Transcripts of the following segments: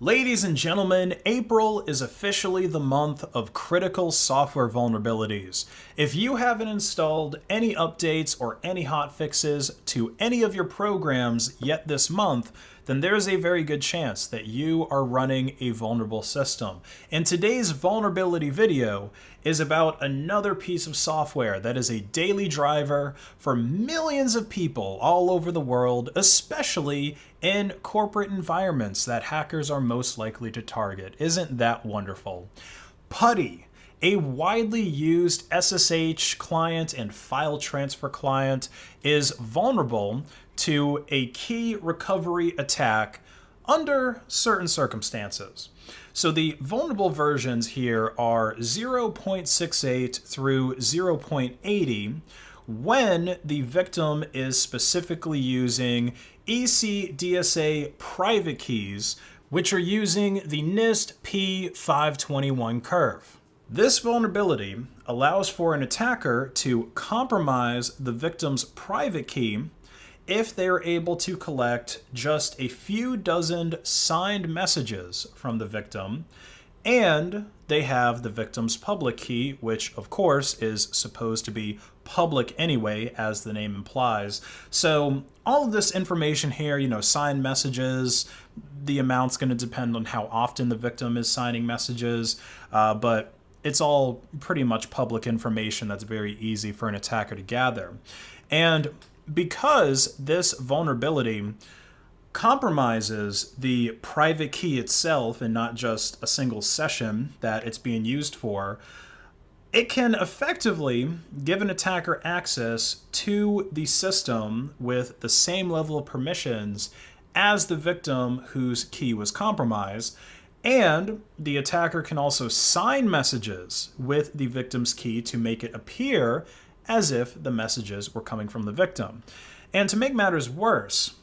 Ladies and gentlemen, April is officially the month of critical software vulnerabilities. If you haven't installed any updates or any hotfixes to any of your programs yet this month, then there's a very good chance that you are running a vulnerable system. And today's vulnerability video is about another piece of software that is a daily driver for millions of people all over the world, especially in corporate environments that hackers are most likely to target. Isn't that wonderful? PuTTY, a widely used SSH client and file transfer client, is vulnerable to a key recovery attack under certain circumstances. So the vulnerable versions here are 0.68 through 0.80 when the victim is specifically using ECDSA private keys, which are using the NIST P-521 curve. This vulnerability allows for an attacker to compromise the victim's private key if they are able to collect just a few dozen signed messages from the victim, and they have the victim's public key, which of course is supposed to be public anyway, as the name implies. So all of this information here, signed messages, the amount's going to depend on how often the victim is signing messages, but it's all pretty much public information that's very easy for an attacker to gather. And because this vulnerability compromises the private key itself and not just a single session that it's being used for, it can effectively give an attacker access to the system with the same level of permissions as the victim whose key was compromised. And the attacker can also sign messages with the victim's key to make it appear as if the messages were coming from the victim. And to make matters worse,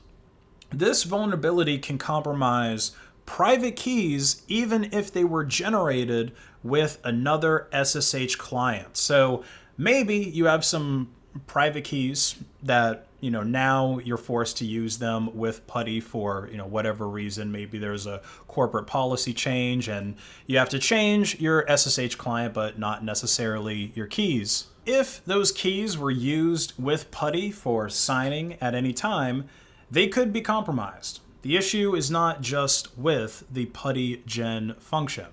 this vulnerability can compromise private keys even if they were generated with another SSH client. So maybe you have some private keys that now you're forced to use them with PuTTY for whatever reason. Maybe there's a corporate policy change and you have to change your SSH client but not necessarily your keys. If those keys were used with PuTTY for signing at any time, they could be compromised. The issue is not just with the PuTTY gen function.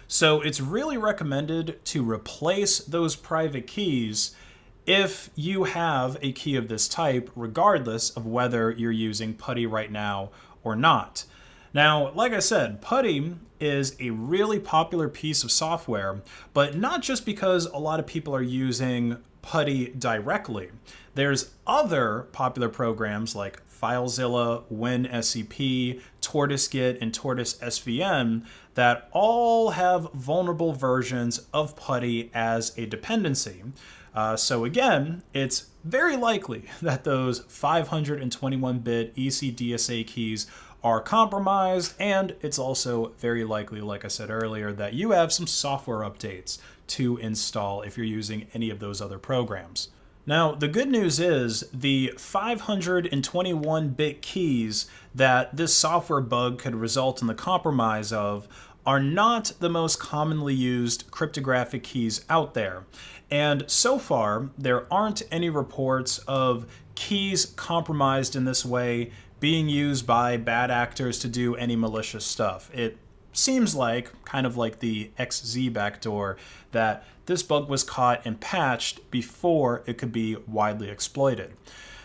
So it's really recommended to replace those private keys if you have a key of this type, regardless of whether you're using PuTTY right now or not. Now, like I said, PuTTY is a really popular piece of software, but not just because a lot of people are using PuTTY directly. There's other popular programs like FileZilla, WinSCP, TortoiseGit, and TortoiseSVN that all have vulnerable versions of PuTTY as a dependency. So again, it's very likely that those 521-bit ECDSA keys are compromised, and it's also very likely, like I said earlier, that you have some software updates to install if you're using any of those other programs. Now, the good news is the 521-bit keys that this software bug could result in the compromise of are not the most commonly used cryptographic keys out there. And so far, there aren't any reports of keys compromised in this way being used by bad actors to do any malicious stuff. It seems like, kind of like the XZ backdoor, that this bug was caught and patched before it could be widely exploited.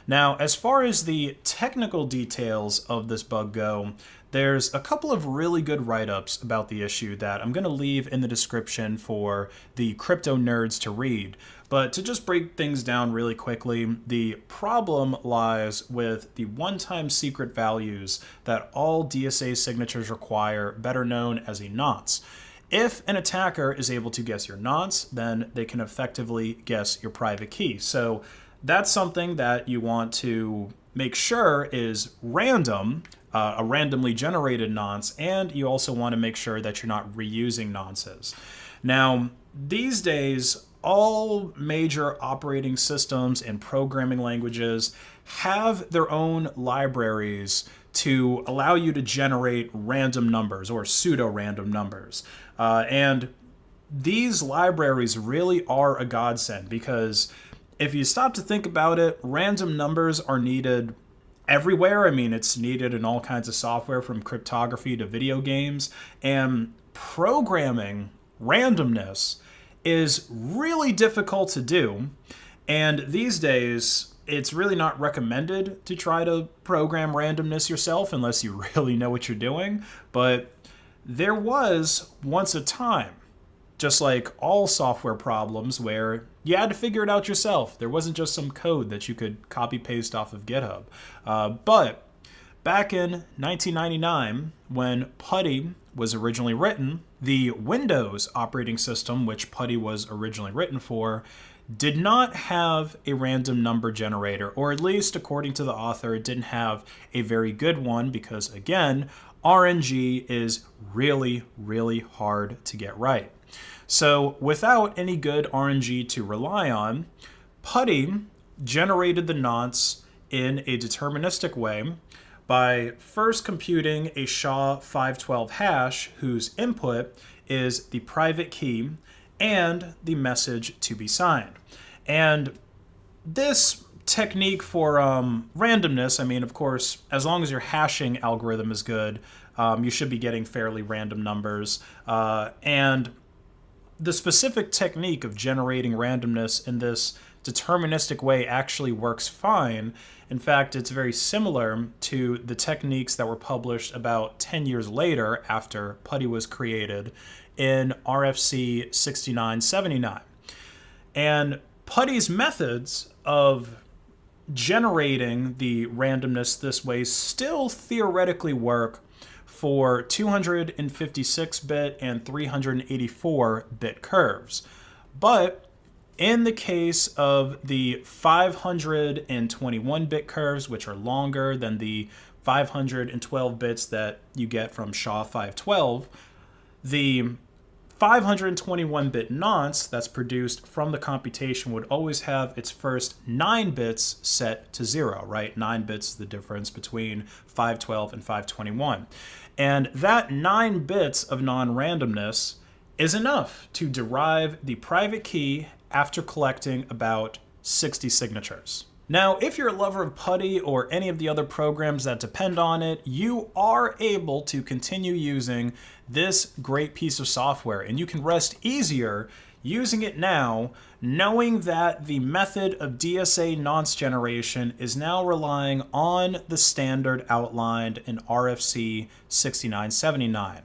Now, as far as the technical details of this bug go, there's a couple of really good write-ups about the issue that I'm going to leave in the description for the crypto nerds to read. But to just break things down really quickly, the problem lies with the one-time secret values that all DSA signatures require, better known as a nonce. If an attacker is able to guess your nonce, then they can effectively guess your private key. So that's something that you want to make sure is random, a randomly generated nonce, and you also want to make sure that you're not reusing nonces. Now, these days, all major operating systems and programming languages have their own libraries to allow you to generate random numbers or pseudo-random numbers. And these libraries really are a godsend, because if you stop to think about it, random numbers are needed everywhere. I mean, it's needed in all kinds of software, from cryptography to video games, and programming randomness is really difficult to do. And these days, it's really not recommended to try to program randomness yourself unless you really know what you're doing. But there was once a time, just like all software problems, where you had to figure it out yourself. There wasn't just some code that you could copy paste off of GitHub. But back in 1999, when PuTTY was originally written, the Windows operating system, which PuTTY was originally written for, did not have a random number generator, or at least according to the author, it didn't have a very good one, because again, RNG is really, really hard to get right. So without any good RNG to rely on, PuTTY generated the nonce in a deterministic way by first computing a SHA-512 hash whose input is the private key and the message to be signed. And this technique for randomness, I mean, of course, as long as your hashing algorithm is good, you should be getting fairly random numbers. And the specific technique of generating randomness in this deterministic way actually works fine. In fact, it's very similar to the techniques that were published about 10 years later after PuTTY was created in RFC 6979. And PuTTY's methods of generating the randomness this way still theoretically work for 256-bit and 384-bit curves. But in the case of the 521-bit curves, which are longer than the 512 bits that you get from SHA-512, the 521-bit nonce that's produced from the computation would always have its first 9 bits set to 0, right? 9 bits is the difference between 512 and 521. And that 9 bits of non-randomness is enough to derive the private key after collecting about 60 signatures. Now, if you're a lover of PuTTY or any of the other programs that depend on it, you are able to continue using this great piece of software, and you can rest easier using it now, knowing that the method of DSA nonce generation is now relying on the standard outlined in RFC 6979.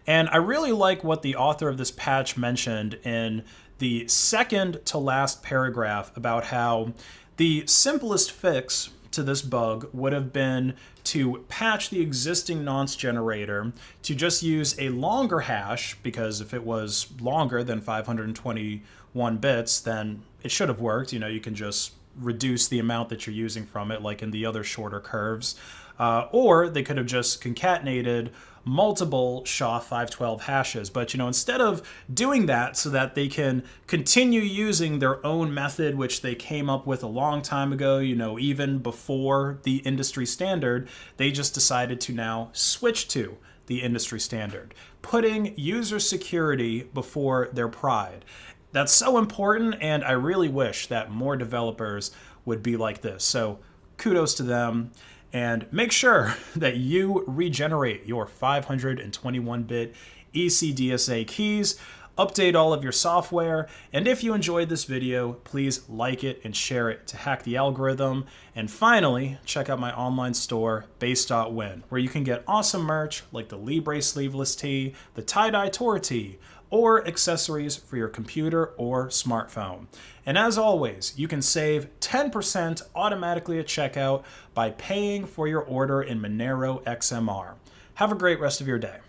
And I really like what the author of this patch mentioned in the second to last paragraph about how the simplest fix to this bug would have been to patch the existing nonce generator to just use a longer hash, because if it was longer than 521 bits, then it should have worked. You know, you can just reduce the amount that you're using from it, like in the other shorter curves. Or they could have just concatenated multiple SHA-512 hashes. But, you know, instead of doing that so that they can continue using their own method, which they came up with a long time ago, you know, even before the industry standard, they just decided to now switch to the industry standard, putting user security before their pride. That's so important, and I really wish that more developers would be like this. So kudos to them. And make sure that you regenerate your 521-bit ECDSA keys, update all of your software, and if you enjoyed this video, please like it and share it to hack the algorithm. And finally, check out my online store, base.win, where you can get awesome merch like the Libre sleeveless tee, the tie-dye tour tee, or accessories for your computer or smartphone. And as always, you can save 10% automatically at checkout by paying for your order in Monero XMR. Have a great rest of your day.